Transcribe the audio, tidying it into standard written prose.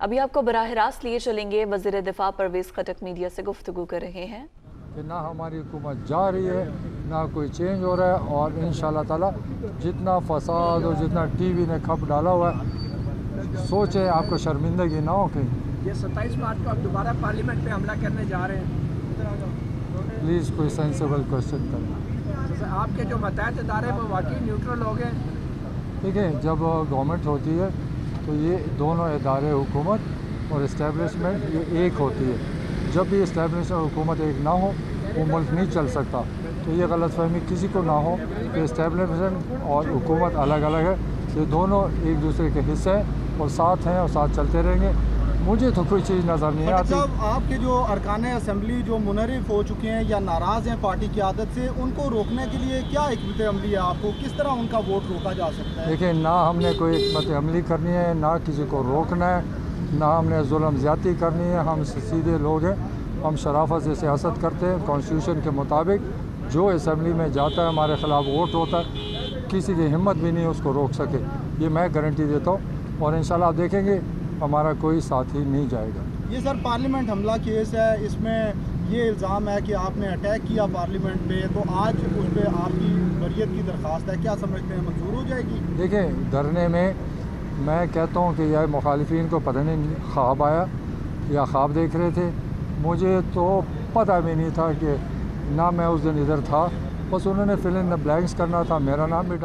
अभी आपको बराह रास्त लिए चलेंगे। वज़ीर दिफा परवेज़ खटक मीडिया से गुफ्तगू कर रहे हैं कि ना हमारी हुकूमत जा रही है, ना कोई चेंज हो रहा है, और इंशाल्लाह ताला जितना फसाद और जितना टीवी ने खप डाला हुआ है, सोचें आपको शर्मिंदगी ना हो कहीं। ये 27 मार्च को आप दोबारा पार्लियामेंट पे हमला करने जा रहे हैं, प्लीज़ कोई सेंसिबल क्वेश्चन करें। तो आपके जो मतहत इदारे हैं वो वाकई न्यूट्रल हो गए? देखिए, जब गवर्नमेंट होती है तो ये दोनों इदारे, हुकूमत और इस्टेब्लिशमेंट, ये एक होती है। जब भी इस्टेब्लिशमेंट और हुकूमत एक ना हो वो मुल्क नहीं चल सकता। तो ये गलतफहमी किसी को ना हो कि इस्टेब्लिशमेंट और हुकूमत अलग अलग है। ये दोनों एक दूसरे के हिस्से हैं और साथ हैं और साथ चलते रहेंगे। मुझे तो कोई चीज़ नज़र नहीं आती। साहब, आपके जो अरकान असम्बली जो मुनहरिफ हो चुके हैं या नाराज़ हैं पार्टी की आदत से, उनको रोकने के लिए क्या हिकमत अमली है? आपको किस तरह उनका वोट रोका जा सकता है? देखिए, ना हमने कोई हिकमत अमली करनी है, ना किसी को रोकना है, ना हमने जुल्म ज़्यादती करनी है। हम सीधे लोग हैं, हम शराफत से सियासत करते हैं। कॉन्स्टिट्यूशन के मुताबिक जो असम्बली में जाता है हमारे ख़िलाफ़ वोट होता है, किसी की हिम्मत भी नहीं उसको रोक सके। ये मैं गारंटी देता हूँ और इंशाल्लाह आप देखेंगे हमारा कोई साथी नहीं जाएगा। ये सर पार्लियामेंट हमला केस है, इसमें ये इल्ज़ाम है कि आपने अटैक किया पार्लियामेंट पे, तो आज उस पर आपकी बरियत की दरख्वास्त है, क्या समझते हैं मंजूर हो जाएगी? देखिए, धरने में मैं कहता हूँ कि यह मुखालिफिन को पता नहीं ख्वाब आया या ख्वाब देख रहे थे। मुझे तो पता भी नहीं था कि ना मैं उस दिन इधर था, बस उन्होंने फिल इन द ब्लैंक्स करना था, मेरा नाम भी